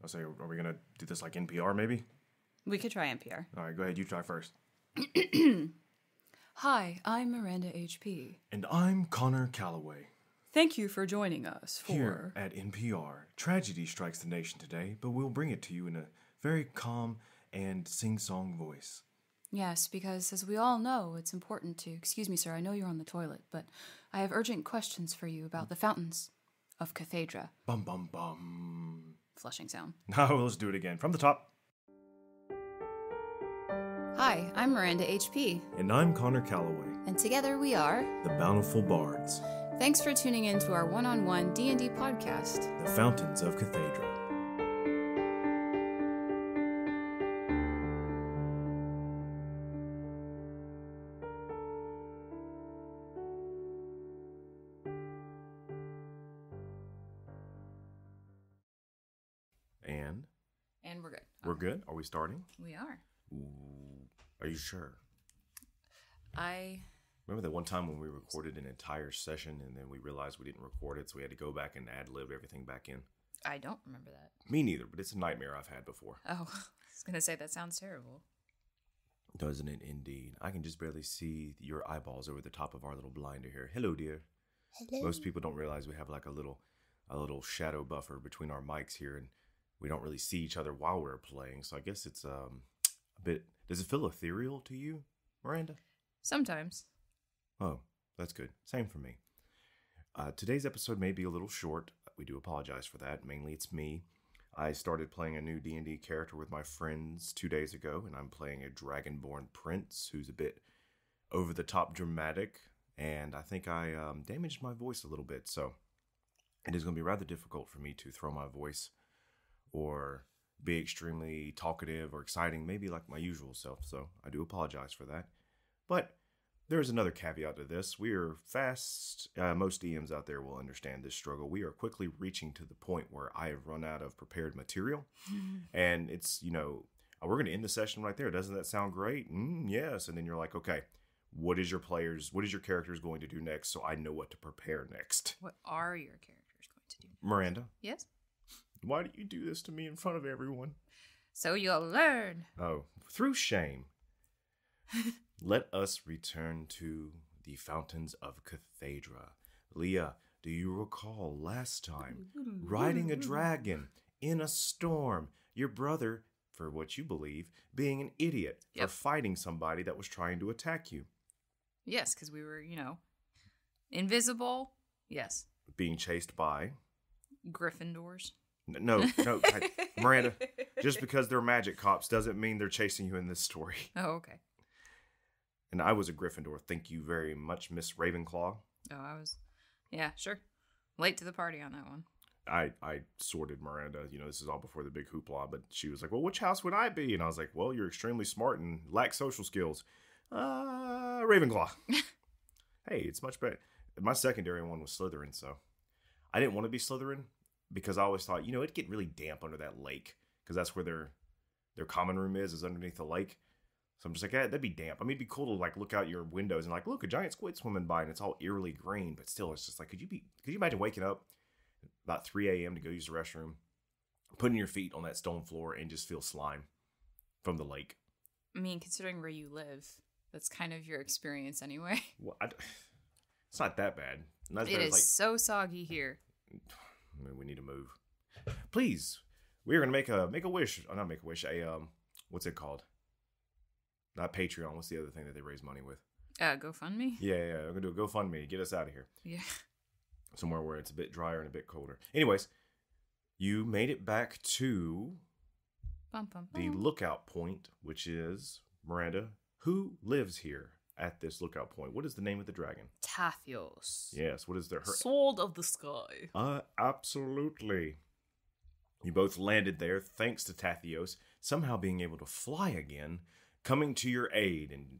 I'll say, are we going to do this like NPR maybe? We could try NPR. All right, go ahead. You try first. Hi, I'm Miranda HP. And I'm Connor Calloway. Thank you for joining us for... Here at NPR, tragedy strikes the nation today, but we'll bring it to you in a very calm and sing-song voice. Yes, because as we all know, it's important to... Excuse me, sir, I know you're on the toilet, but I have urgent questions for you about the fountains of Cathaidra. Bum, bum, bum. Flushing sound. No, let's do it again. From the top. Hi, I'm Miranda HP. And I'm Connor Calloway. And together we are... The Bountiful Bards. Thanks for tuning in to our one-on-one D&D podcast. The Fountains of Cathaidra. And we're good. We're good? Are we starting? We are. Ooh, are you sure? I remember that one time when we recorded an entire session and then we realized we didn't record it, so we had to go back and ad-lib everything back in? I don't remember that. Me neither, but it's a nightmare I've had before. Oh, I was going to say, that sounds terrible. Doesn't it indeed? I can just barely see your eyeballs over the top of our little blinder here. Hello, dear. Hello. Most people don't realize we have like a little shadow buffer between our mics here, and we don't really see each other while we're playing. So I guess it's a bit... Does it feel ethereal to you, Miranda? Sometimes. Oh, that's good. Same for me. Today's episode may be a little short. We do apologize for that. Mainly it's me. I started playing a new D&D character with my friends 2 days ago, and I'm playing a Dragonborn Prince who's a bit over-the-top dramatic, and I think I damaged my voice a little bit, so it is going to be rather difficult for me to throw my voice or be extremely talkative or exciting, maybe like my usual self, so I do apologize for that. But there's another caveat to this. We are fast. Most DMs out there will understand this struggle. We are quickly reaching to the point where I have run out of prepared material. And it's, we're going to end the session right there. Doesn't that sound great? Yes. And then you're like, okay, what is your characters going to do next so I know what to prepare next? What are your characters going to do? Miranda? Yes? Why do you do this to me in front of everyone? So you'll learn. Oh, through shame. Let us return to the Fountains of Cathaidra. Lia, do you recall last time riding a dragon in a storm? Your brother, for what you believe, being an idiot for fighting somebody that was trying to attack you. Yes, because we were, invisible. Yes. Being chased by? Gryffindors. No, Miranda, just because they're magic cops doesn't mean they're chasing you in this story. Oh, okay. And I was a Gryffindor. Thank you very much, Miss Ravenclaw. Oh, I was... Yeah, sure. Late to the party on that one. I sorted Miranda. This is all before the big hoopla, but she was like, well, which house would I be? And I was like, well, you're extremely smart and lack social skills. Ravenclaw. Hey, it's much better. My secondary one was Slytherin, so I didn't want to be Slytherin because I always thought, it'd get really damp under that lake because that's where their common room is underneath the lake. So I'm just like, that'd be damp. I mean, it'd be cool to look out your windows and look, a giant squid swimming by and it's all eerily green, but still, it's just like, could you imagine waking up about 3 a.m. to go use the restroom, putting your feet on that stone floor and just feel slime from the lake? I mean, considering where you live, that's kind of your experience anyway. Well, it's not that bad. It is so soggy here. I mean, we need to move. Please, we're gonna make a wish. Oh, not make a wish. What's it called? Not Patreon. What's the other thing that they raise money with? GoFundMe? Yeah. We're going to do a GoFundMe. Get us out of here. Yeah. Somewhere where it's a bit drier and a bit colder. Anyways, you made it back to the lookout point, which is, Miranda, who lives here at this lookout point? What is the name of the dragon? Tathios. Yes. What is her? Sword of the Sky. Absolutely. You both landed there thanks to Tathios somehow being able to fly again, coming to your aid, and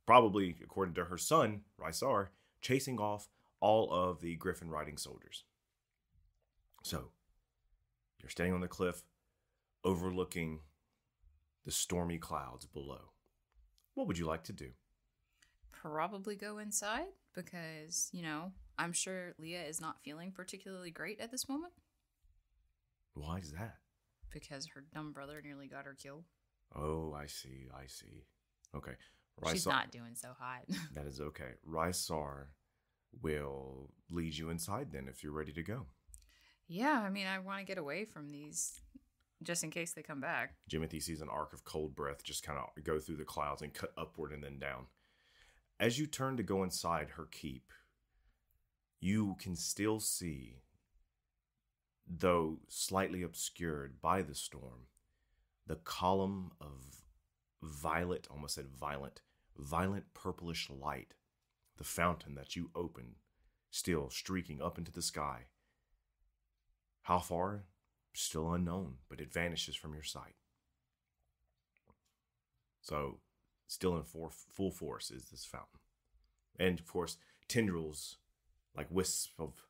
probably, according to her son, Rysar, chasing off all of the griffin riding soldiers. So, you're standing on the cliff, overlooking the stormy clouds below. What would you like to do? Probably go inside, because, I'm sure Lia is not feeling particularly great at this moment. Why is that? because her dumb brother nearly got her killed. Oh, I see. Okay. She's not doing so hot. That is okay. Rysar will lead you inside then if you're ready to go. Yeah, I mean, I want to get away from these just in case they come back. Jimothy sees an arc of cold breath just kind of go through the clouds and cut upward and then down. As you turn to go inside her keep, you can still see, though slightly obscured by the storm, the column of violet, almost said violent purplish light, the fountain that you opened, still streaking up into the sky. How far? Still unknown, but it vanishes from your sight. So, still in full force is this fountain. And, of course, tendrils, like wisps of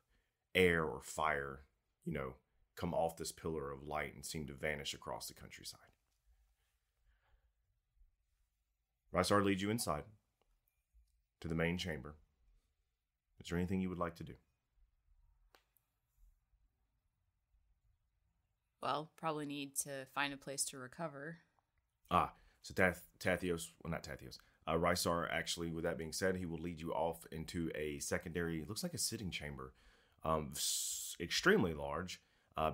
air or fire, come off this pillar of light and seem to vanish across the countryside. Rysar leads you inside to the main chamber. Is there anything you would like to do? Well, probably need to find a place to recover. So Rysar actually, with that being said, he will lead you off into a secondary, looks like a sitting chamber, extremely large,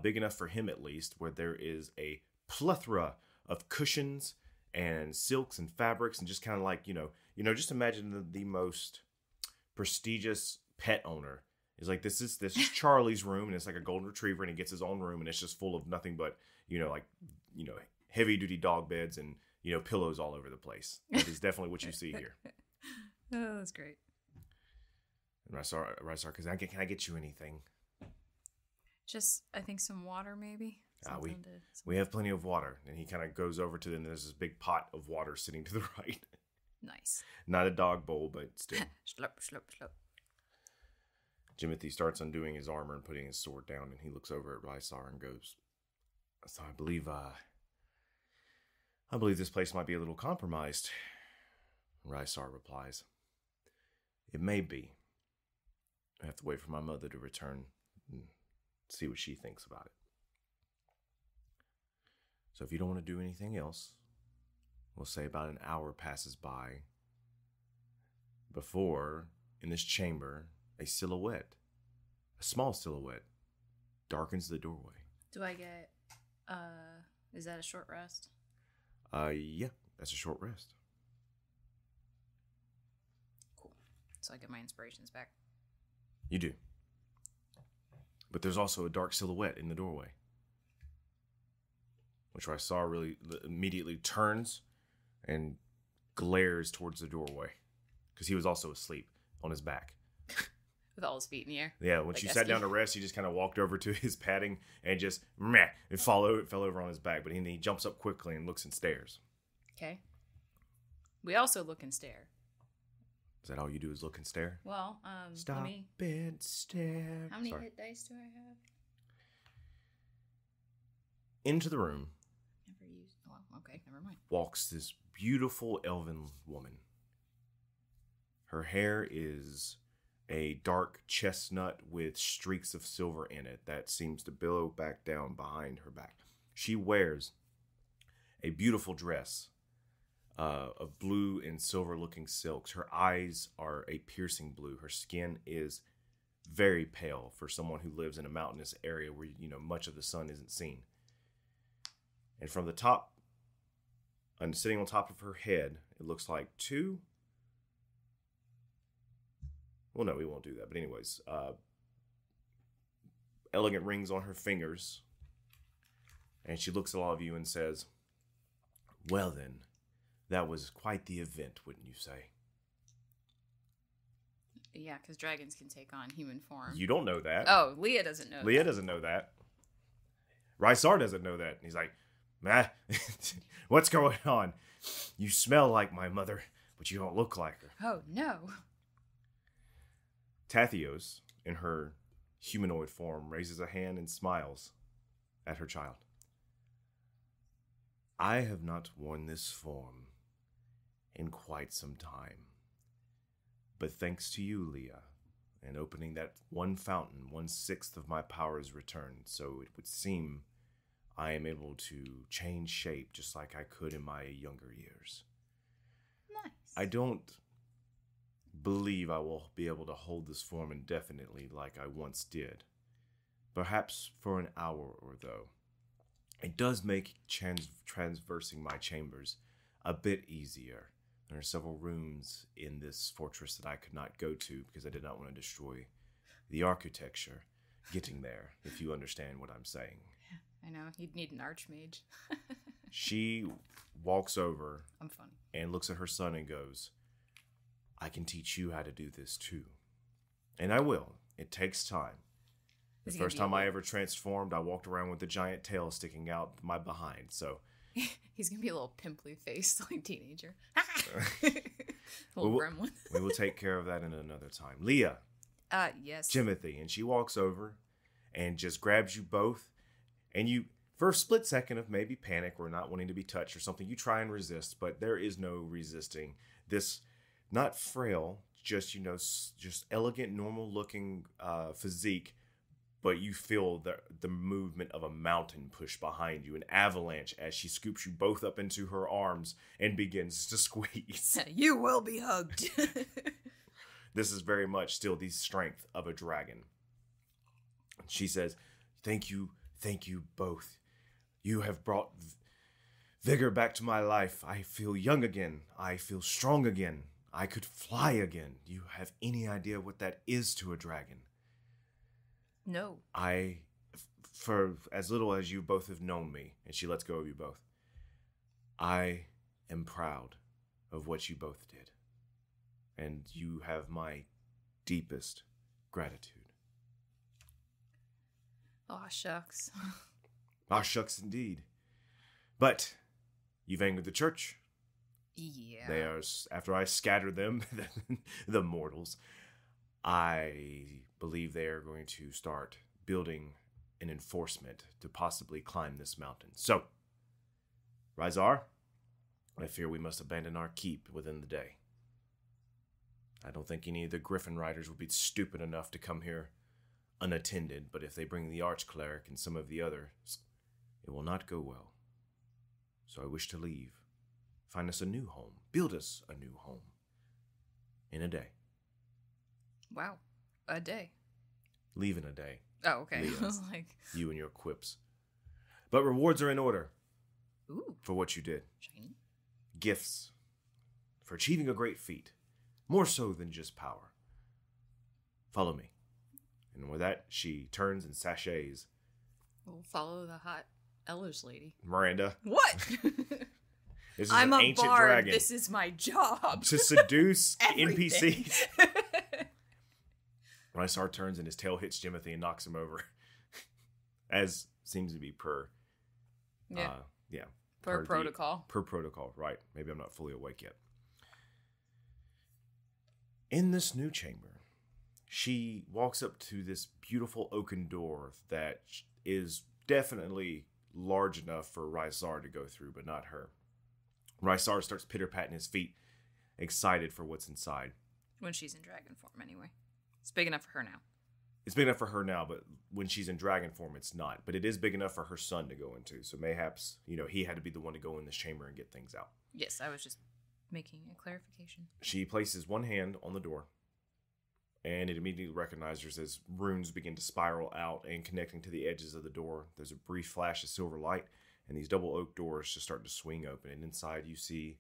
big enough for him at least, where there is a plethora of cushions and silks and fabrics and just kind of like, just imagine the most prestigious pet owner. It's like, this is Charlie's room, and it's like a golden retriever, and he gets his own room, and it's just full of nothing but, heavy duty dog beds and, pillows all over the place. That is definitely what you see here. Oh, that's great. And Rysar, can I get you anything? Just, I think some water, maybe. We have plenty of water. And he kind of goes over to them. There's this big pot of water sitting to the right. Nice. Not a dog bowl, but still. Slurp, slurp, slurp. Jimothy starts undoing his armor and putting his sword down, and he looks over at Rysar and goes, "So I believe this place might be a little compromised." Rysar replies, "It may be. I have to wait for my mother to return and see what she thinks about it. So if you don't want to do anything else, we'll say about an hour passes by before, in this chamber, a small silhouette, darkens the doorway." Do I get, is that a short rest? Yeah, that's a short rest. Cool. So I get my inspirations back. You do. But there's also a dark silhouette in the doorway, which I saw really immediately turns and glares towards the doorway, because he was also asleep on his back. With all his feet in the air? Yeah, when she sat down to rest, he just kind of walked over to his padding and just, it fell over on his back. But he jumps up quickly and looks and stares. Okay. We also look and stare. Is that all you do is look and stare? Well, Stop and stare. How many hit dice do I have? Into the room. Never used. Well, okay, never mind. Walks this beautiful elven woman. Her hair is a dark chestnut with streaks of silver in it that seems to billow back down behind her back. She wears a beautiful dress of blue and silver looking silks. Her eyes are a piercing blue. Her skin is very pale for someone who lives in a mountainous area where, much of the sun isn't seen. And from the top, and sitting on top of her head, it looks like two. Well, no, we won't do that. But anyways, elegant rings on her fingers. And she looks at all of you and says, "Well then, that was quite the event, wouldn't you say?" Yeah, because dragons can take on human form. You don't know that. Oh, Lia doesn't know that. Lia doesn't know that. Rysar doesn't know that. And he's like, what's going on? You smell like my mother, but you don't look like her. Oh, no. Cathaidra, in her humanoid form, raises a hand and smiles at her child. "I have not worn this form in quite some time. But thanks to you, Lia, and opening that one fountain, 1/6 of my power is returned. So it would seem I am able to change shape just like I could in my younger years. Nice. I don't believe I will be able to hold this form indefinitely like I once did. Perhaps for an hour or though. It does make transversing my chambers a bit easier. There are several rooms in this fortress that I could not go to because I did not want to destroy the architecture getting there, if you understand what I'm saying. I know, you'd need an archmage. She walks over I'm funny. And looks at her son and goes, I can teach you how to do this too. And I will. It takes time. The first time I ever transformed, I walked around with a giant tail sticking out my behind, so... He's gonna be a little pimply faced, like teenager. Little gremlin. We will take care of that in another time. Lia. Yes. Jimothy. And she walks over and just grabs you both. And you, for a split second of maybe panic or not wanting to be touched or something, you try and resist, but there is no resisting this, not frail, just, just elegant, normal looking physique. But you feel the movement of a mountain push behind you, an avalanche, as she scoops you both up into her arms and begins to squeeze. You will be hugged. This is very much still the strength of a dragon. She says, thank you both. You have brought vigor back to my life. I feel young again. I feel strong again. I could fly again. Do you have any idea what that is to a dragon? No. For as little as you both have known me, and she lets go of you both, I am proud of what you both did. And you have my deepest gratitude. Aw, shucks. Aw, shucks indeed. But you've angered the church. Yeah. They are, after I scatter them, the mortals, I believe they are going to start building an enforcement to possibly climb this mountain. So, Rizar, I fear we must abandon our keep within the day. I don't think any of the Griffin Riders would be stupid enough to come here unattended, but if they bring the Archcleric and some of the others, it will not go well. So I wish to leave. Find us a new home. Build us a new home. In a day. Wow. A day. Leave in a day. Oh, okay. Leah, I was like... You and your quips. But rewards are in order. Ooh. For what you did. Shiny. Gifts. For achieving a great feat. More so than just power. Follow me. And with that, she turns and sachets. We'll follow the hot Ellers lady. Miranda. What? This is I'm an a ancient bard. dragon. This is my job. To seduce Everything. NPCs. Rysar turns and his tail hits Jimothy and knocks him over. As seems to be per... Yeah. Per protocol. Per protocol, right. Maybe I'm not fully awake yet. In this new chamber, she walks up to this beautiful oaken door that is definitely large enough for Rysar to go through, but not her. Rysar starts pitter-patting his feet, excited for what's inside. When she's in dragon form, anyway. It's big enough for her now. It's big enough for her now, but when she's in dragon form, it's not. But it is big enough for her son to go into. So mayhaps, he had to be the one to go in this chamber and get things out. Yes, I was just making a clarification. She places one hand on the door, and it immediately recognizes as runes begin to spiral out and connecting to the edges of the door. There's a brief flash of silver light, and these double oak doors just start to swing open. And inside you see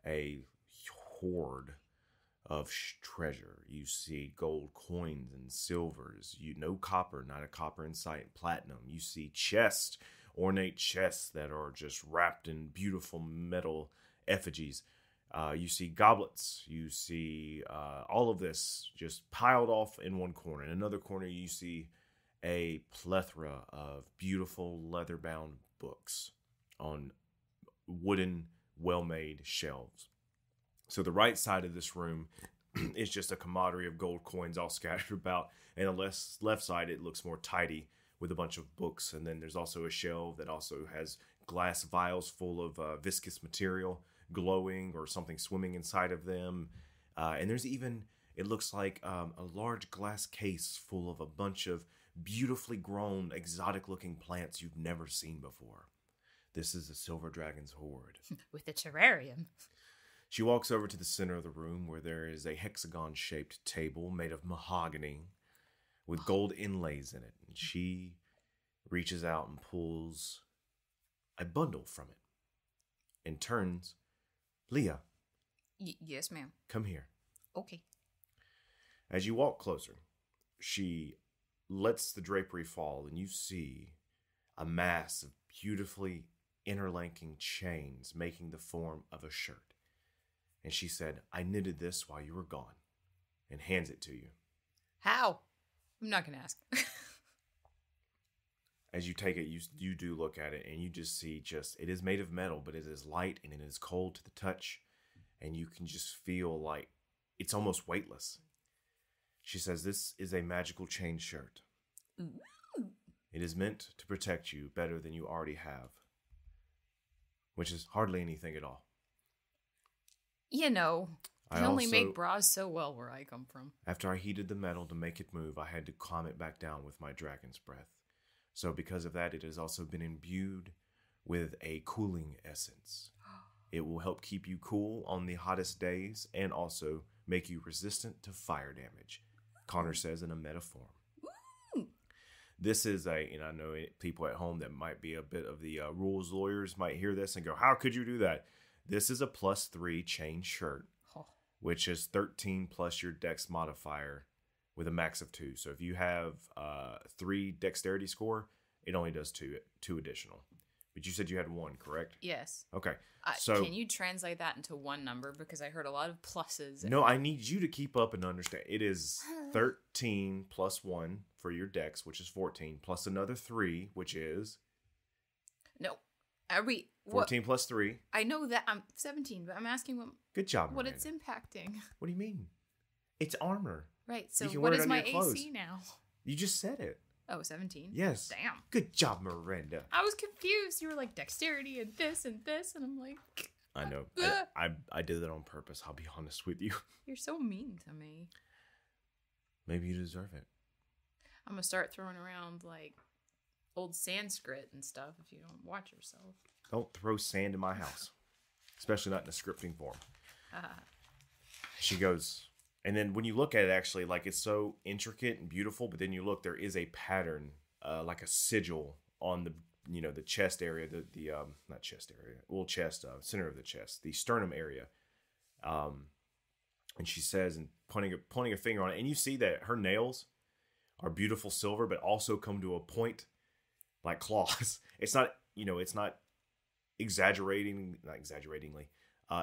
a hoard of treasure. You see gold coins and silvers. No copper, not a copper in sight. Platinum. You see chests, ornate chests that are just wrapped in beautiful metal effigies. You see goblets. You see all of this just piled off in one corner. In another corner, you see a plethora of beautiful leather-bound books on wooden, well-made shelves. So the right side of this room is just a camaraderie of gold coins all scattered about. And the left side, it looks more tidy with a bunch of books. And then there's also a shelf that also has glass vials full of viscous material glowing or something swimming inside of them. And there's even, it looks like a large glass case full of a bunch of beautifully grown, exotic-looking plants you've never seen before. This is a silver dragon's hoard. With a terrarium. She walks over to the center of the room where there is a hexagon-shaped table made of mahogany with gold inlays in it. And she reaches out and pulls a bundle from it and turns, Lia. Yes, ma'am. Come here. Okay. As you walk closer, she lets the drapery fall and you see a mass of beautifully interlinking chains making the form of a shirt. And she said, I knitted this while you were gone, and hands it to you. How? I'm not going to ask. As you take it, you do look at it, and you just see it is made of metal, but it is light and it is cold to the touch, and you can just feel like it's almost weightless. She says, this is a magical chain shirt. Ooh. It is meant to protect you better than you already have, which is hardly anything at all. You know, I they only also- make bras so well where I come from. After I heated the metal to make it move, I had to calm it back down with my dragon's breath. So because of that, it has also been imbued with a cooling essence. It will help keep you cool on the hottest days and also make you resistant to fire damage, Connor says in a metaphor. Ooh. This is and I know people at home that might be a bit of the rules lawyers might hear this and go, how could you do that? This is a +3 chain shirt, which is 13 plus your dex modifier with a max of 2. So if you have 3 dexterity score, it only does 2 additional. But you said you had 1, correct? Yes. Okay. So can you translate that into one number? Because I heard a lot of pluses. No, I need you to keep up and understand. It is 13 plus 1 for your dex, which is 14, plus another 3, which is... No. Are we... 14 plus 3. I know that I'm 17, but I'm asking Good job, what Miranda. it's impacting. What do you mean? It's armor. Right, so You can what wear it is under my your clothes. AC now? You just said it. Oh, 17? Yes. Damn. Good job, Miranda. I was confused. You were like dexterity and this, and I'm like... I know. I did that on purpose. I'll be honest with you. You're so mean to me. Maybe you deserve it. I'm going to start throwing around, like, old Sanskrit and stuff if you don't watch yourself. Don't throw sand in my house, especially not in a scripting form. She goes, and then when you look at it, actually, like it's so intricate and beautiful, but then you look, there is a pattern, like a sigil on the, the chest area, the not chest area, well, chest, center of the chest, the sternum area. And she says, and pointing a finger on it, and you see that her nails are beautiful silver, but also come to a point like claws. It's not, it's not exaggeratingly.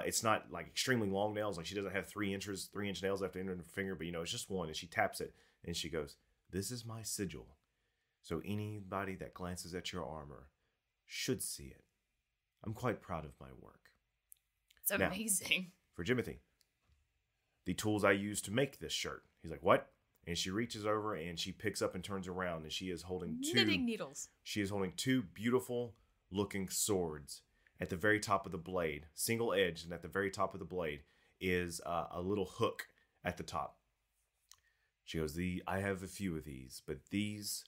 It's not like extremely long nails. Like she doesn't have 3-inch nails after her finger, but it's just one. And she taps it and she goes, "This is my sigil. So anybody that glances at your armor should see it. I'm quite proud of my work." It's amazing. Now, for Jimothy, the tools I use to make this shirt. He's like, "What?" And she reaches over and she picks up and turns around and she is holding knitting needles. She is holding 2 beautiful looking swords. At the very top of the blade, single edged, and at the very top of the blade is a little hook at the top. She goes, I have a few of these, but these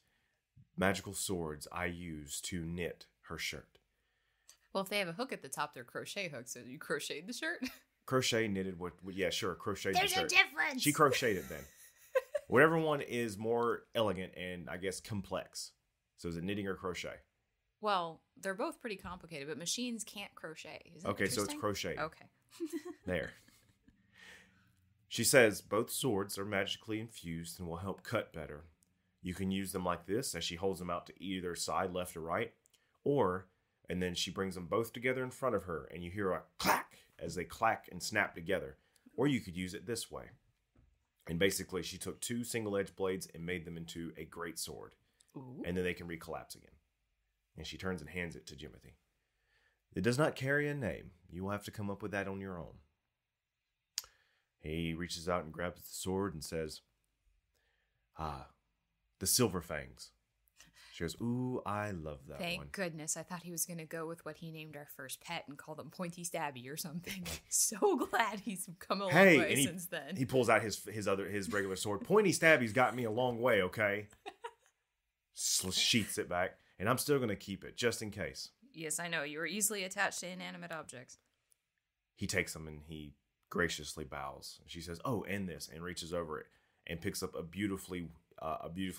magical swords I use to knit her shirt. Well, if they have a hook at the top, they're crochet hooks. So you crocheted the shirt? Crochet, knitted, yeah, sure, crocheted There's the shirt. a difference. She crocheted it then. Whatever one is more elegant and, I guess, complex. So is it knitting or crochet? Well, they're both pretty complicated, but machines can't crochet. Is Okay, so it's crochet. Okay. There. She says both swords are magically infused and will help cut better. You can use them like this as she holds them out to either side, left or right, and then she brings them both together in front of her and you hear a clack as they clack and snap together. Or you could use it this way. And basically she took 2 single-edged blades and made them into a great sword. Ooh. And then they can recollapse again. And she turns and hands it to Jimothy. It does not carry a name. You will have to come up with that on your own. He reaches out and grabs the sword and says, the Silver Fangs. She goes, ooh, I love that one. Thank goodness. I thought he was going to go with what he named our first pet and call them Pointy Stabby or something. So glad he's come a long way since then. He pulls out his regular sword. Pointy Stabby's got me a long way, okay? sheaths it back, and I'm still going to keep it, just in case. Yes, I know. You are easily attached to inanimate objects. He takes them and he graciously bows. She says, "Oh, and this," and reaches over it and picks up a beautifully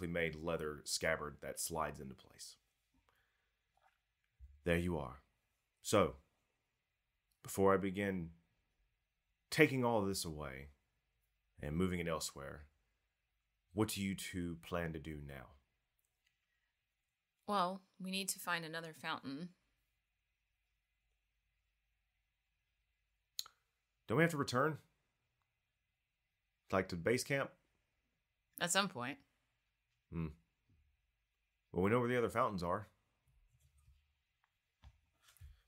made leather scabbard that slides into place. There you are. So, before I begin taking all of this away and moving it elsewhere, what do you two plan to do now? Well, we need to find another fountain. Don't we have to return? Like to base camp? At some point. Well, we know where the other fountains are.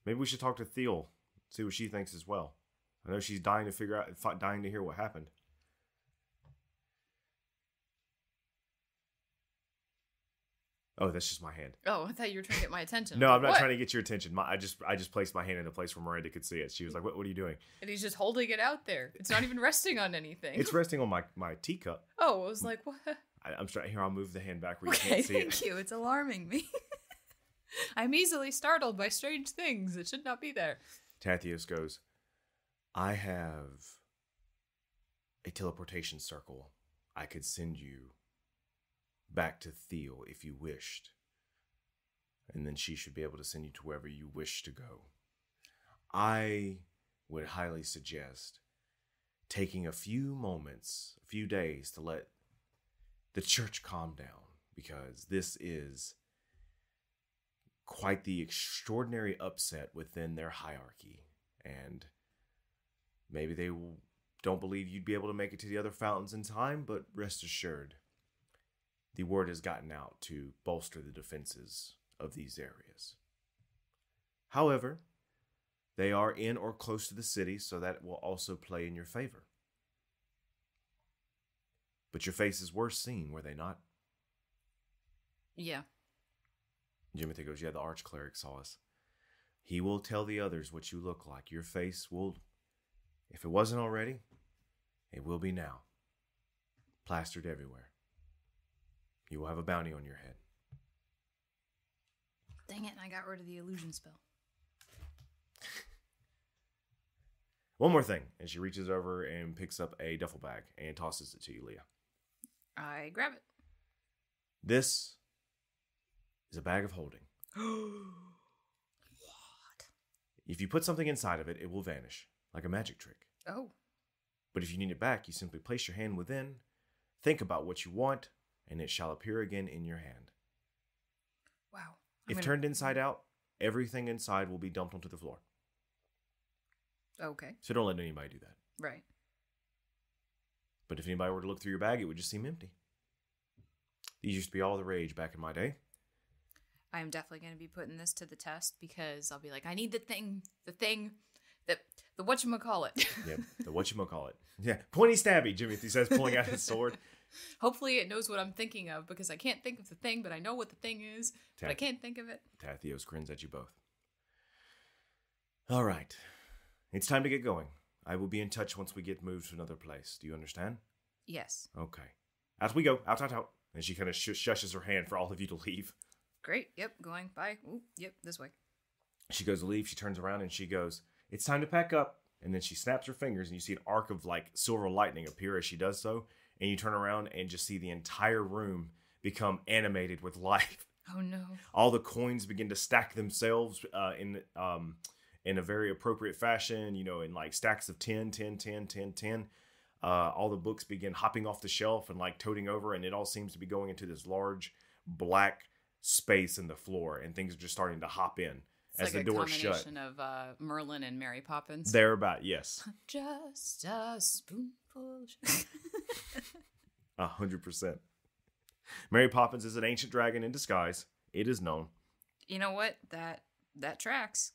Maybe we should talk to Thiel, see what she thinks as well. I know she's dying to hear what happened. Oh, that's just my hand. Oh, I thought you were trying to get my attention. No, I'm not trying to get your attention. I just placed my hand in a place where Miranda could see it. She was like, what are you doing? And he's just holding it out there. It's not even resting on anything. It's resting on my teacup. Oh, I was like, what? I'm sorry. Here, I'll move the hand back where you can't see it. Thank you. It's alarming me. I'm easily startled by strange things. It should not be there. Tathios goes, I have a teleportation circle. I could send you back to Thiel if you wished. And then she should be able to send you to wherever you wish to go. I would highly suggest taking a few moments, a few days to let the church calm down, because this is quite the extraordinary upset within their hierarchy. And maybe they don't believe you'd be able to make it to the other fountains in time, but rest assured, the word has gotten out to bolster the defenses of these areas. However, they are in or close to the city, so that will also play in your favor. But your faces were seen, were they not? Yeah. Jimothy goes, yeah, the archcleric saw us. He will tell the others what you look like. Your face will, if it wasn't already, it will be now. Plastered everywhere. You will have a bounty on your head. Dang it, I got rid of the illusion spell. One more thing. And she reaches over and picks up a duffel bag and tosses it to you, Leah. I grab it. This is a bag of holding. What? If you put something inside of it, it will vanish, like a magic trick. Oh. But if you need it back, you simply place your hand within, think about what you want, and it shall appear again in your hand. Wow. If turned inside out, everything inside will be dumped onto the floor. Okay. So don't let anybody do that. Right. But if anybody were to look through your bag, it would just seem empty. These used to be all the rage back in my day. I am definitely going to be putting this to the test, because I'll be like, I need the whatchamacallit. Yep, the whatchamacallit. Yeah, pointy stabby, Jimothy says, pulling out his sword. Hopefully it knows what I'm thinking of, because I can't think of the thing, but I know what the thing is, but I can't think of it. Tathios grins at you both. All right. It's time to get going. I will be in touch once we get moved to another place. Do you understand? Yes. Okay. Out we go. Out. And she kind of shushes her hand for all of you to leave. Great. Yep. Going. Bye. Ooh, yep. This way. She goes to leave. She turns around and she goes, it's time to pack up. And then she snaps her fingers and you see an arc of like silver lightning appear as she does so. And you turn around and just see the entire room become animated with life. Oh no. All the coins begin to stack themselves in a very appropriate fashion, in like stacks of 10, 10, 10, 10, 10. All the books begin hopping off the shelf and like toting over, and it all seems to be going into this large black space in the floor, and things are just starting to hop in as the door shut. It's like a combination of Merlin and Mary Poppins. Thereabout, yes. Just a spoonful. 100%. Mary Poppins is an ancient dragon in disguise. It is known. You know what? That tracks.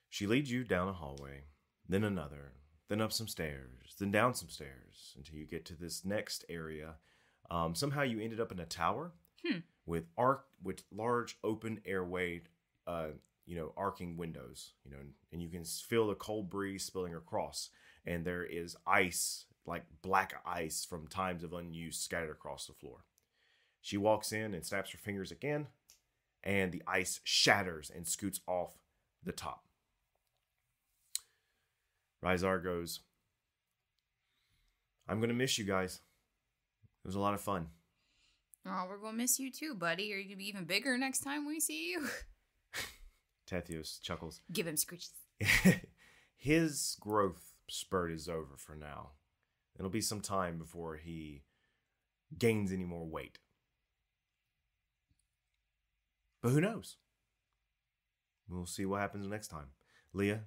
She leads you down a hallway, then another, then up some stairs, then down some stairs, until you get to this next area. Somehow you ended up in a tower with large open airway, arcing windows, and you can feel the cold breeze spilling across. And there is ice, like black ice from times of unuse, scattered across the floor. She walks in and snaps her fingers again, and the ice shatters and scoots off the top. Rysar goes, I'm going to miss you guys. It was a lot of fun. Oh, we're going to miss you too, buddy. Are you going to be even bigger next time we see you? Tethios chuckles. Give him screeches. His growth spurt is over for now. It'll be some time before he gains any more weight. But who knows? We'll see what happens next time. Lia,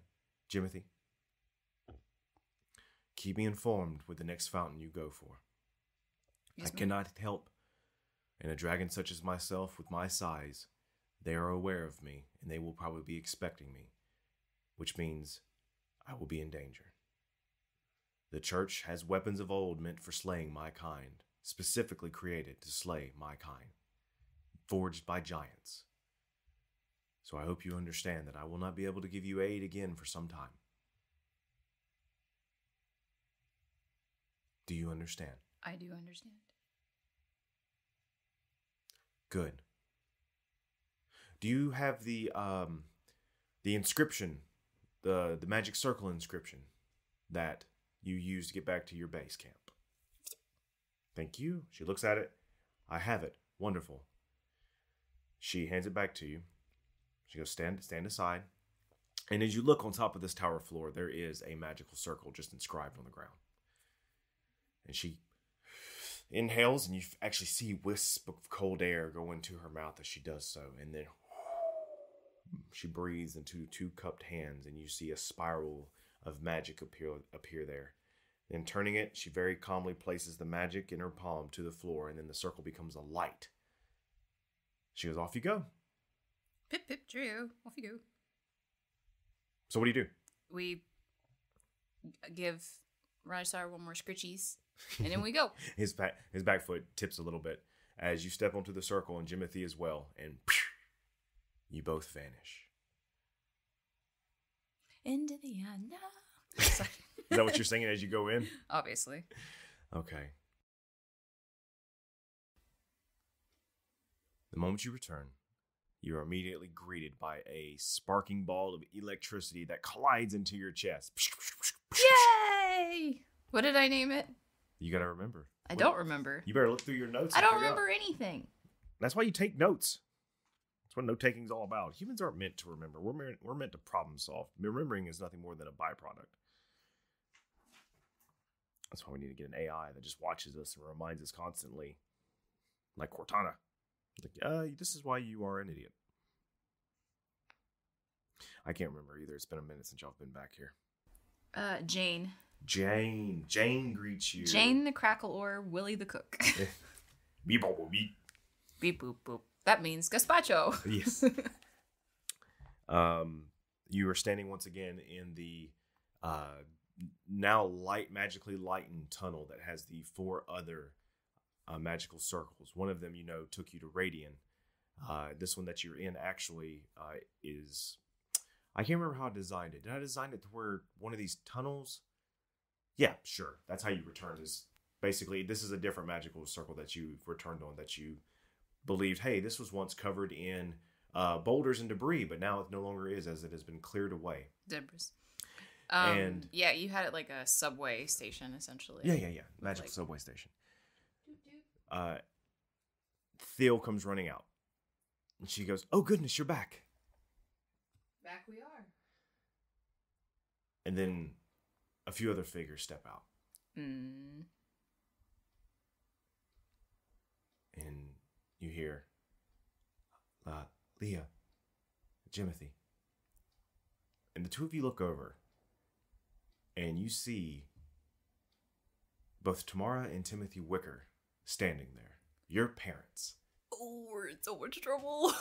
Jimothy, keep me informed with the next fountain you go for. Yes, I cannot help. And a dragon such as myself with my size, they are aware of me, and they will probably be expecting me, which means I will be in danger. The church has weapons of old meant for slaying my kind, specifically created to slay my kind, forged by giants. So I hope you understand that I will not be able to give you aid again for some time. Do you understand? I do understand. Good. Do you have the inscription, the magic circle inscription that you used to get back to your base camp? Thank you. She looks at it. I have it. Wonderful. She hands it back to you. She goes, stand aside. And as you look on top of this tower floor, there is a magical circle just inscribed on the ground. And she inhales, and you actually see wisps of cold air go into her mouth as she does so. And then she breathes into two cupped hands, and you see a spiral of magic appear there. Then turning it, she very calmly places the magic in her palm to the floor, and then the circle becomes a light. She goes, off you go. Pip, pip, trio. Off you go. So what do you do? We give Rysar one more scritchies, and then we go. His back foot tips a little bit as you step onto the circle, and Jimothy as well, and you both vanish. Into the unknown. Is that what you're singing as you go in? Obviously. Okay. The moment you return, you are immediately greeted by a sparking ball of electricity that collides into your chest. Yay! What did I name it? You gotta remember. I don't remember. You better look through your notes. I don't remember anything. That's why you take notes. That's what note taking is all about. Humans aren't meant to remember. We're meant to problem solve. Remembering is nothing more than a byproduct. That's why we need to get an AI that just watches us and reminds us constantly. Like Cortana. Like, this is why you are an idiot. I can't remember either. It's been a minute since y'all have been back here. Jane. Jane greets you. Jane the Crackle or Willie the Cook. Beep, boop, boop, beep. Beep, boop, boop. That means gazpacho. Yes. You are standing once again in the now magically lightened tunnel that has the 4 other magical circles. One of them, took you to Radian. This one that you're in actually is... I can't remember how I designed it. Did I design it to where one of these tunnels... Yeah, sure. That's how you return. Is basically, this is a different magical circle that you've returned on that you believed, hey, this was once covered in boulders and debris, but now it no longer is, as it has been cleared away. Debris. And yeah, you had it like a subway station, essentially. Yeah. Magical subway station. Theo comes running out. And she goes, oh, goodness, you're back. Back we are. And then a few other figures step out. Mm. And you hear Lia, Jimothy. And the two of you look over. And you see both Tamara and Timothy Wicker standing there. Your parents. Oh, we're in so much trouble.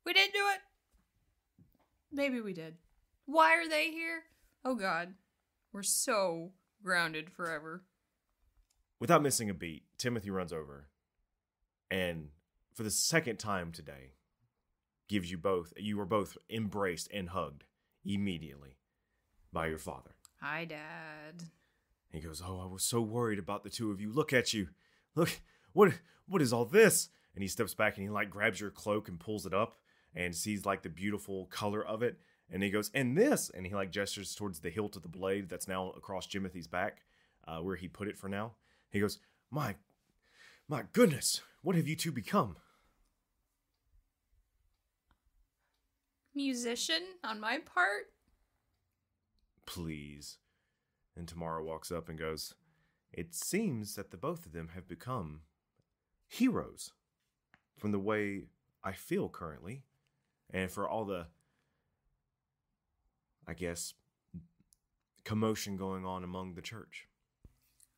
We didn't do it. Maybe we did. Why are they here? Oh God. We're so grounded forever. Without missing a beat, Timothy runs over and for the second time today gives you were both embraced and hugged immediately by your father. Hi, Dad. He goes, oh, I was so worried about the two of you. Look at you. Look, what is all this? And he steps back and he like grabs your cloak and pulls it up and sees like the beautiful color of it. And he goes, and this, and he like gestures towards the hilt of the blade that's now across Jimothy's back, where he put it for now. He goes, my goodness, what have you two become? Musician on my part? Please. And Tamara walks up and goes, it seems that the both of them have become heroes from the way I feel currently, and for all the, I guess, commotion going on among the church.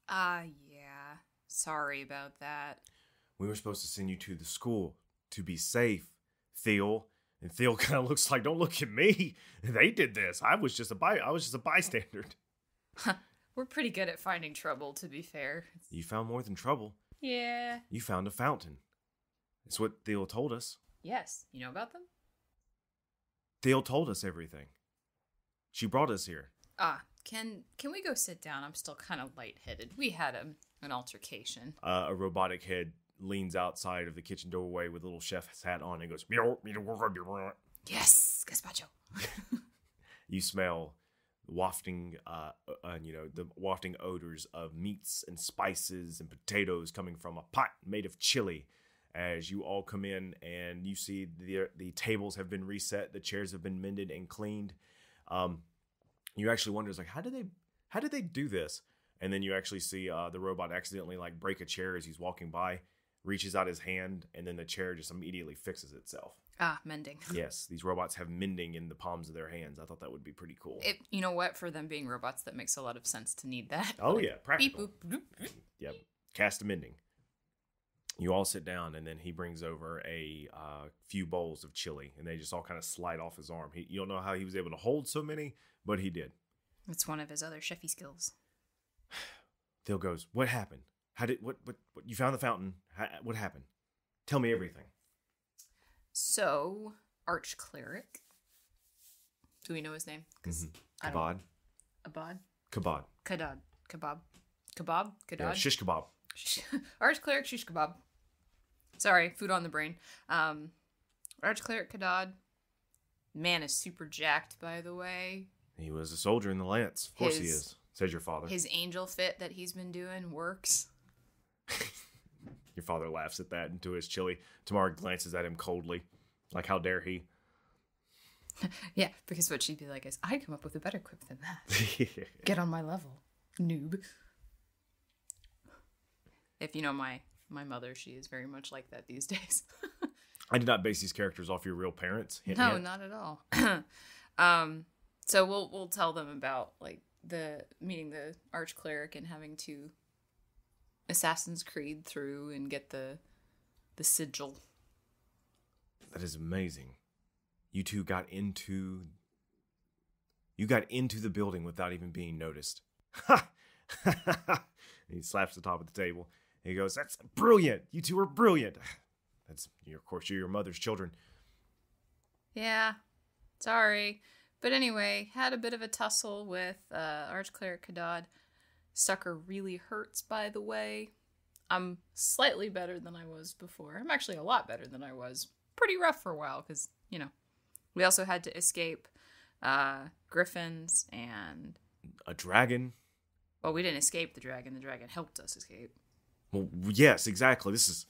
Yeah. Sorry about that. We were supposed to send you to the school to be safe, Theo. And Theo kind of looks like, don't look at me. They did this. I was just a bystander. We're pretty good at finding trouble, to be fair. You found more than trouble. Yeah. You found a fountain. It's what Theo told us. Yes. You know about them? Theo told us everything. She brought us here. Can we go sit down? I'm still kind of lightheaded. We had an altercation. A robotic head leans outside of the kitchen doorway with a little chef's hat on and goes, meow, meow. Yes, gazpacho. You smell wafting, the wafting odors of meats and spices and potatoes coming from a pot made of chili. As you all come in and you see the tables have been reset, the chairs have been mended and cleaned. You actually wonder, like, how did they do this? And then you actually see the robot accidentally like break a chair as he's walking by, reaches out his hand, and then the chair just immediately fixes itself. Mending. Yes, these robots have mending in the palms of their hands. I thought that would be pretty cool. You know what? For them being robots, that makes a lot of sense to need that. Oh, yeah, practical. Beep, boop, boop. Yep, cast a mending. You all sit down, and then he brings over a few bowls of chili, and they just all kind of slide off his arm. You don't know how he was able to hold so many, but he did. It's one of his other chefy skills. Theo goes, what happened? What you found the fountain. What happened? Tell me everything. So, Archcleric. Do we know his name? Kabad. Abad? Kabad. Kadad. Kebab. Kebab? Kadad? Yeah, shish kebab. Archcleric shish kebab. Sorry, food on the brain. Archcleric Kadad. Man is super jacked, by the way. He was a soldier in the Lance. Of course he is, says your father. His angel fit that he's been doing works. Your father laughs at that into his chili. Tamara glances at him coldly. Like, how dare he? Yeah, because what she'd be like is, I'd come up with a better quip than that. Get on my level, noob. If you know my mother, she is very much like that these days. I did not base these characters off your real parents. Hint, no, hint. not at all. So we'll tell them about like the meeting the Archcleric and having to Assassin's Creed through and get the sigil. That is amazing. You two got into the building without even being noticed. Ha! He slaps the top of the table. He goes, that's brilliant. You two are brilliant. Of course, you're your mother's children. Yeah, sorry. But anyway, had a bit of a tussle with Archcleric Kadad. Sucker really hurts, by the way. I'm slightly better than I was before. I'm actually a lot better than I was. Pretty rough for a while, because, we also had to escape griffins and... A dragon? Well, we didn't escape the dragon. The dragon helped us escape. Well, yes, exactly. This is...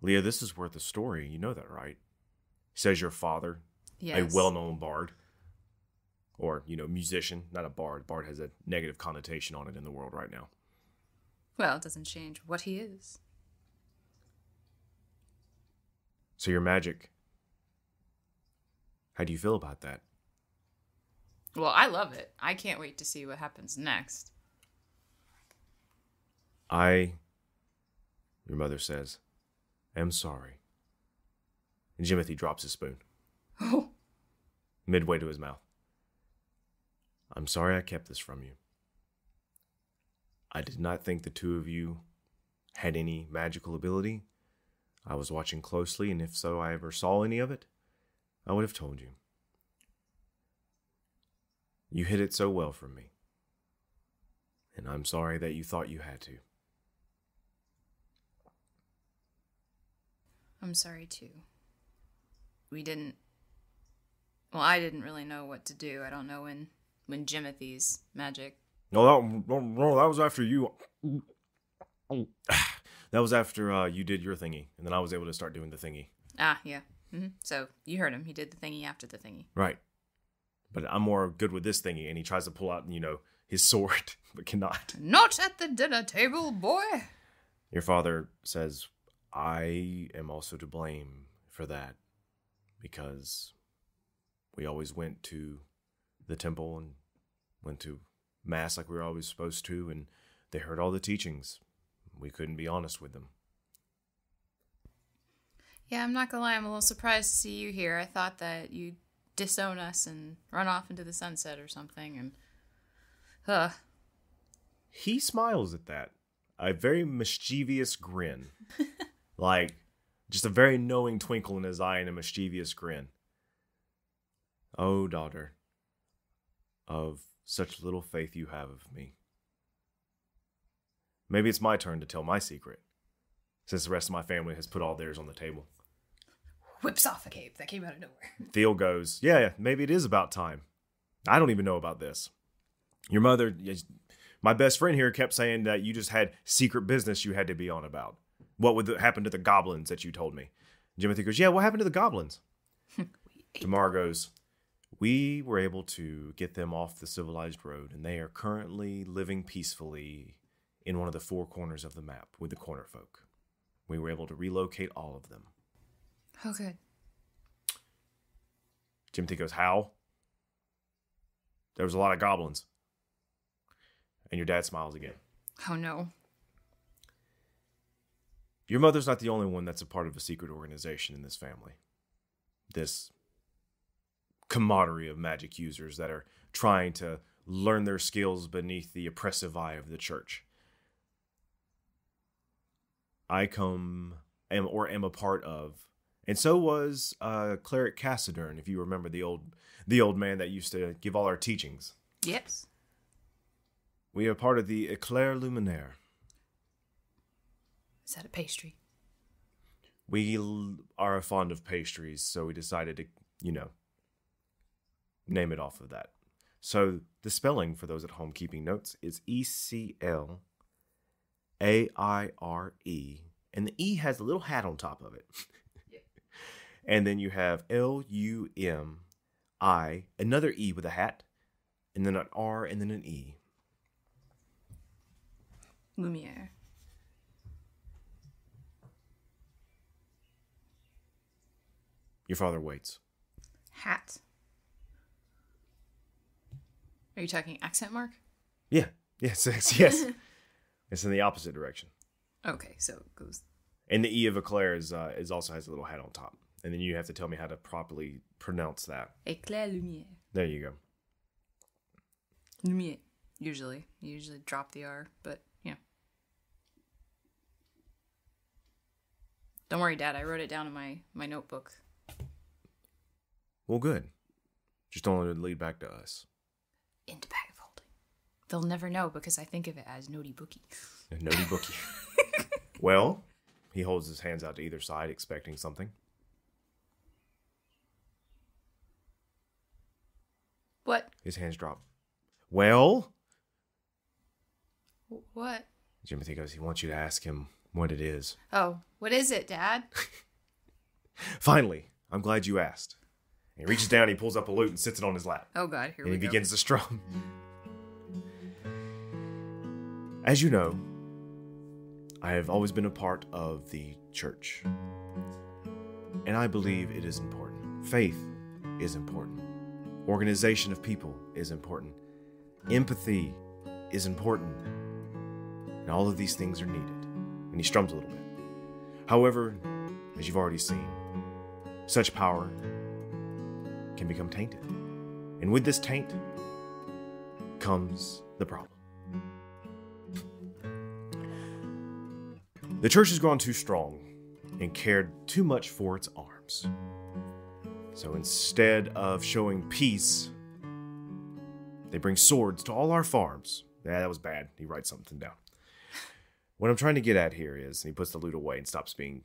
Leah, this is worth a story. You know that, right? Says your father. Yes. A well-known bard. Or, musician. Not a bard. Bard has a negative connotation on it in the world right now. Well, it doesn't change what he is. So your magic. How do you feel about that? Well, I love it. I can't wait to see what happens next. Your mother says, am sorry. And Jimothy drops his spoon. Oh. Midway to his mouth. I'm sorry I kept this from you. I did not think the two of you had any magical ability. I was watching closely, and if so I ever saw any of it, I would have told you. You hid it so well from me. And I'm sorry that you thought you had to. I'm sorry, too. We didn't... Well, I didn't really know what to do. I don't know when Jimothy's magic... No, that was after you... That was after you did your thingy, and then I was able to start doing the thingy. Ah, yeah. Mm-hmm. So, you heard him. He did the thingy after the thingy. Right. But I'm more good with this thingy, and he tries to pull out, his sword, but cannot. Not at the dinner table, boy! Your father says, I am also to blame for that, because we always went to the temple and went to mass like we were always supposed to, and they heard all the teachings. We couldn't be honest with them. Yeah, I'm not gonna lie, I'm a little surprised to see you here. I thought that you'd disown us and run off into the sunset or something, and... He smiles at that. A very mischievous grin. Like, just a very knowing twinkle in his eye and a mischievous grin. Oh, daughter, of such little faith you have of me. Maybe it's my turn to tell my secret, since the rest of my family has put all theirs on the table. Whips off a cape that came out of nowhere. Theo goes, yeah, maybe it is about time. I don't even know about this. Your mother, my best friend here, kept saying that you just had secret business you had to be on about. What would happen to the goblins that you told me? Jimothy goes, yeah, what happened to the goblins? Tamar goes, we were able to get them off the civilized road, and they are currently living peacefully in one of the four corners of the map with the corner folk. We were able to relocate all of them. Oh, good. Jimothy goes, how? There was a lot of goblins. And your dad smiles again. Oh, no. Your mother's not the only one that's a part of a secret organization in this family. This camaraderie of magic users that are trying to learn their skills beneath the oppressive eye of the church. I am a part of, and so was Cleric Cathaidra, if you remember the old man that used to give all our teachings. Yes. We are part of the Eclair Luminaire. Is that a pastry? We are fond of pastries, so we decided to, name it off of that. So the spelling, for those at home keeping notes, is ECLAIRE, and the E has a little hat on top of it. Yep. And then you have LUMI, another E with a hat, and then an R, and then an E. Lumiere. Your father waits. Hat. Are you talking accent mark? Yeah. Yes. Yes. It's in the opposite direction. Okay, so it goes. And the E of Eclair is also has a little hat on top. And then you have to tell me how to properly pronounce that. Éclair lumière. There you go. Lumière. Usually. You usually drop the R, but yeah. Don't worry, Dad. I wrote it down in my notebook. Well, good. Just don't let it lead back to us. Into bag of holding. They'll never know because I think of it as Noti Bookie. A Noti Bookie. Well, he holds his hands out to either side, expecting something. What? His hands drop. Well? What? Jimothy goes, he wants you to ask him what it is. Oh, what is it, Dad? Finally, I'm glad you asked. And he reaches down, he pulls up a lute and sits it on his lap. Oh, God, here we go. And he begins to strum. As you know, I have always been a part of the church. And I believe it is important. Faith is important. Organization of people is important. Empathy is important. And all of these things are needed. And he strums a little bit. However, as you've already seen, such power can become tainted. And with this taint comes the problem. The church has grown too strong and cared too much for its arms. So instead of showing peace, they bring swords to all our farms. Yeah, that was bad. He writes something down. What I'm trying to get at here is, and he puts the lute away and stops being,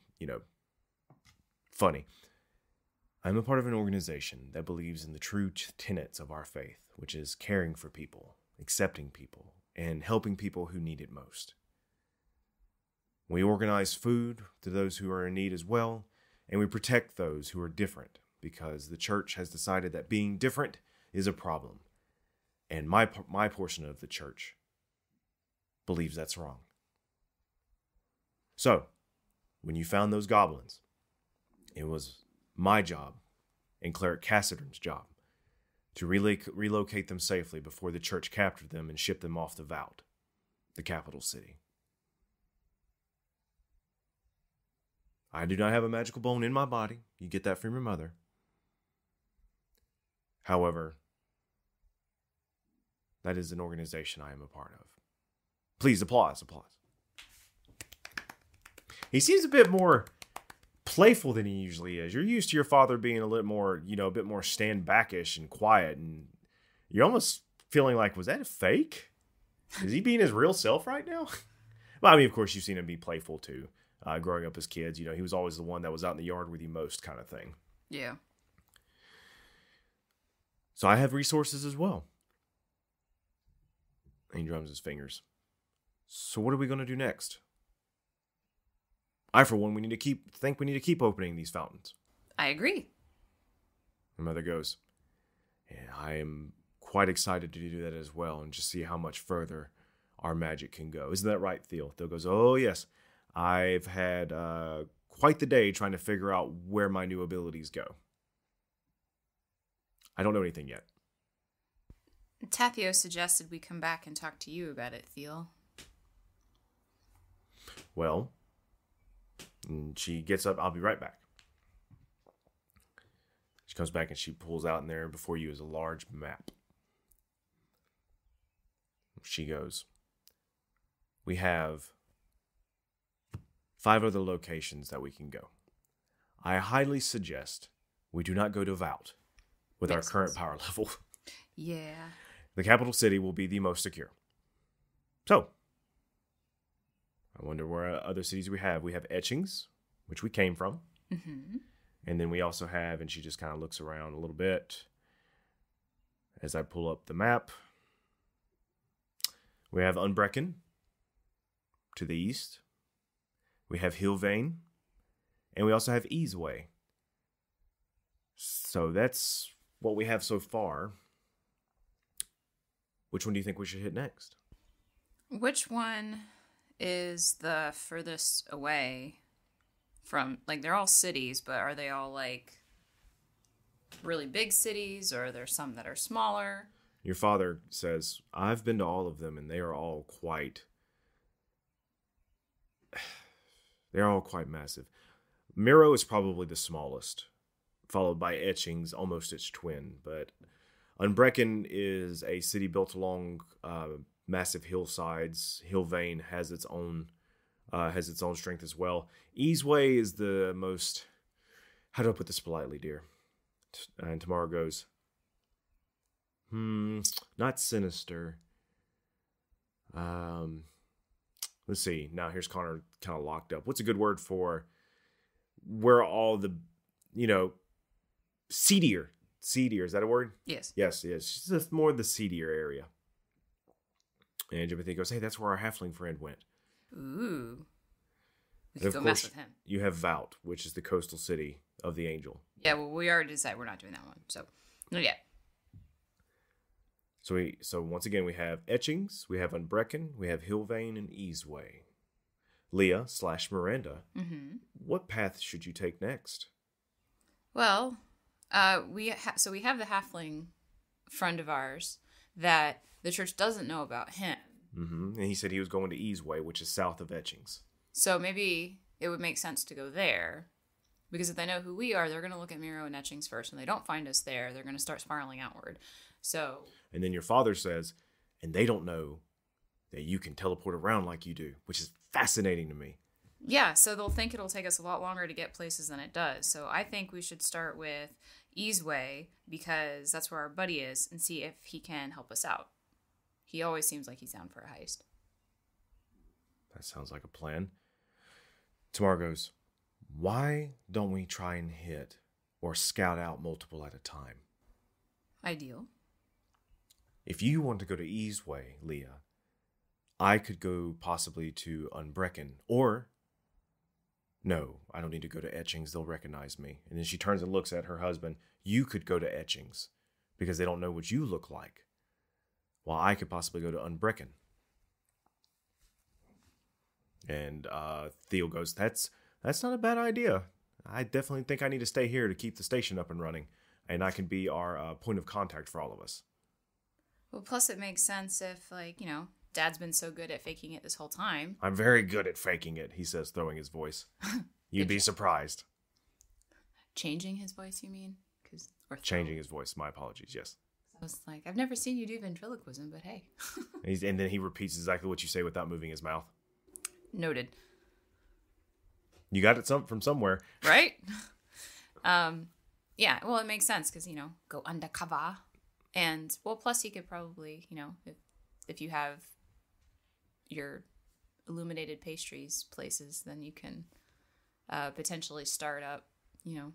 Funny. I'm a part of an organization that believes in the true tenets of our faith, which is caring for people, accepting people, and helping people who need it most. We organize food to those who are in need as well, and we protect those who are different, because the church has decided that being different is a problem, and my portion of the church believes that's wrong. So, when you found those goblins, it was my job and Cleric Cathaidra's job to relocate them safely before the church captured them and shipped them off to Vault, the capital city. I do not have a magical bone in my body. You get that from your mother. However, that is an organization I am a part of. Please, applause. He seems a bit more playful than he usually is. You're used to your father being a little more, a bit more stand backish and quiet, and you're almost feeling like, was that a fake? Is he being his real self right now? Well, I mean, of course, you've seen him be playful too. Growing up as kids, he was always the one that was out in the yard with you most, kind of thing. Yeah. So I have resources as well. And he drums his fingers. So what are we going to do next? I, for one, we need to keep opening these fountains. I agree. My mother goes, and I am quite excited to do that as well, and just see how much further our magic can go. Isn't that right, Theo? Theo goes, oh yes. I've had quite the day trying to figure out where my new abilities go. I don't know anything yet. Tathio suggested we come back and talk to you about it, Theo. Well, and she gets up. I'll be right back. She comes back and she pulls out in there. Before you is a large map. She goes, we have 5 other locations that we can go. I highly suggest we do not go to Vault with our current power level. Yeah. The capital city will be the most secure. So, I wonder where other cities we have. We have Etchings, which we came from. Mm-hmm. And then we also have, and she just kind of looks around a little bit as I pull up the map. We have Unbrecken to the east. We have Hillvane. And we also have Easeway. So that's what we have so far. Which one do you think we should hit next? Which one is the furthest away from, they're all cities, but are they all, really big cities, or are there some that are smaller? Your father says, I've been to all of them, and they are all they're all quite massive. Miro is probably the smallest, followed by Etchings, almost its twin, but Unbrecken is a city built along massive hillsides. Hillvane has its own strength as well. Easeway is the most, how do I put this politely, dear? And Tamara goes, not sinister. Let's see. Now here's Connor kind of locked up. What's a good word for where all the, seedier? Seedier, is that a word? Yes. Yes. It's just more the seedier area. And Jimothy goes, hey, that's where our halfling friend went. Ooh. We And could of go course, mess with him. you have Vault, which is the coastal city of the Angel. Yeah, well, we already decided we're not doing that one. So, no, yeah. So once again, we have Etchings, we have Unbrecken, we have Hillvane, and Easeway. Lia / Miranda, what path should you take next? Well, we have the halfling friend of ours that the church doesn't know about him. And he said he was going to Easeway, which is south of Etchings. So maybe it would make sense to go there. Because if they know who we are, they're going to look at Miro and Etchings first. When they don't find us there, they're going to start spiraling outward. So. And then your father says, and they don't know that you can teleport around like you do, which is fascinating to me. Yeah, so they'll think it'll take us a lot longer to get places than it does. So I think we should start with Easeway, because that's where our buddy is, and see if he can help us out. He always seems like he's down for a heist. That sounds like a plan. Tamar goes, Why don't we try and hit or scout out multiple at a time? Ideal. If you want to go to Easeway, Leah, I could go possibly to Unbrecken, or... No, I don't need to go to Etchings. They'll recognize me. And then she turns and looks at her husband. You could go to Etchings because they don't know what you look like. While I could possibly go to Unbrecken. And Theo goes, that's not a bad idea. I definitely think I need to stay here to keep the station up and running. And I can be our point of contact for all of us. Well, plus it makes sense if, Dad's been so good at faking it this whole time. I'm very good at faking it, he says, throwing his voice. You'd be surprised. Changing his voice, you mean? Changing his voice, my apologies, yes. I was like, I've never seen you do ventriloquism, but hey. And then he repeats exactly what you say without moving his mouth. Noted. You got it from somewhere. Right? Yeah, well, it makes sense because, go undercover. And, well, plus you could probably, if you have your illuminated pastries places, then you can potentially start up,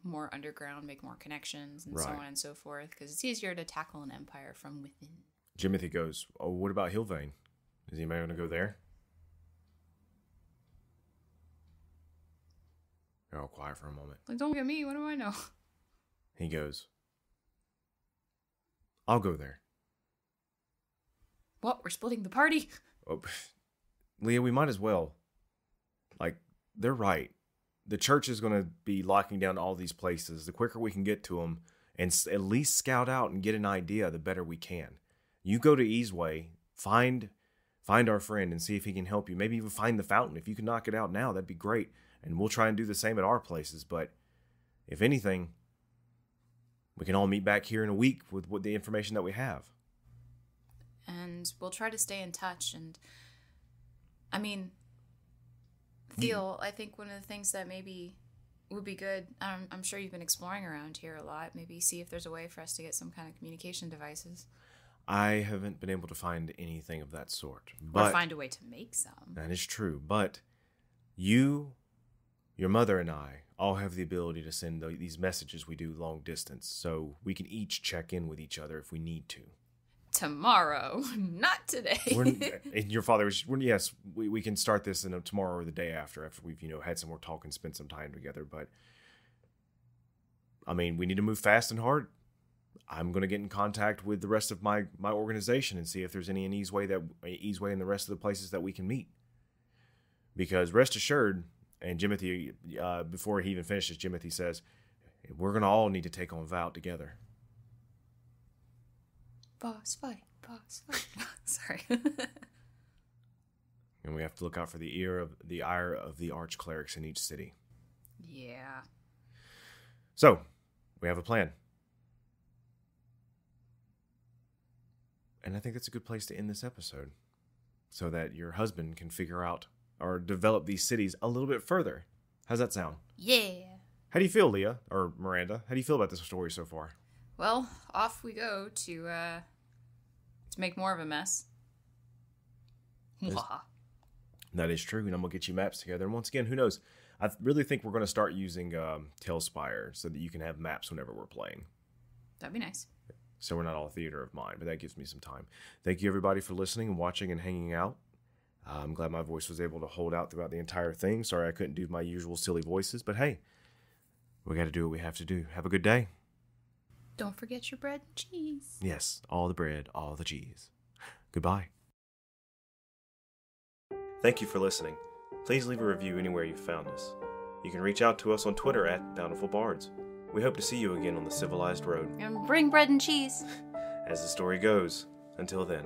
more underground, make more connections, and so on and so forth, because it's easier to tackle an empire from within. Jimothy goes, oh, what about Hillvane? Is anybody going to go there? They're all quiet for a moment. Like, don't look at me, what do I know? He goes, I'll go there. What, we're splitting the party? Oh, Leah, we might as well. They're right. The church is going to be locking down all these places. The quicker we can get to them and at least scout out and get an idea, the better we can. You go to Easeway, find our friend and see if he can help you. Maybe even find the fountain. If you can knock it out now, that'd be great. And we'll try and do the same at our places. But if anything, we can all meet back here in a week with the information that we have. And we'll try to stay in touch. And, Theo, I think one of the things that maybe would be good, I'm sure you've been exploring around here a lot, maybe see if there's a way for us to get some kind of communication devices. I haven't been able to find anything of that sort. Or find a way to make some. That is true. But you, your mother, and I all have the ability to send these messages we do long distance, so we can each check in with each other if we need to. Tomorrow, not today. And your father was, yes, we can start this in tomorrow or the day after we've, had some more talk and spent some time together. But, we need to move fast and hard. I'm going to get in contact with the rest of my organization and see if there's any Easeway and the rest of the places that we can meet. Because rest assured, and Jimothy, before he even finishes, Jimothy says, we're going to all need to take on Vout together. Boss fight. Sorry. And we have to look out for the ire of the arch-clerics in each city. Yeah. So, we have a plan. And I think that's a good place to end this episode, so that your husband can figure out or develop these cities a little bit further. How's that sound? Yeah. How do you feel, Leah? Or Miranda? How do you feel about this story so far? Well, off we go to make more of a mess. That is true, and I'm going to get you maps together. And once again, who knows? I really think we're going to start using Tailspire so that you can have maps whenever we're playing. That'd be nice. So we're not all theater of mind, but that gives me some time. Thank you, everybody, for listening and watching and hanging out. I'm glad my voice was able to hold out throughout the entire thing. Sorry I couldn't do my usual silly voices, but hey, we got to do what we have to do. Have a good day. Don't forget your bread and cheese. Yes, all the bread, all the cheese. Goodbye. Thank you for listening. Please leave a review anywhere you found us. You can reach out to us on Twitter at Bountiful Bards. We hope to see you again on the civilized road. And bring bread and cheese. As the story goes, until then.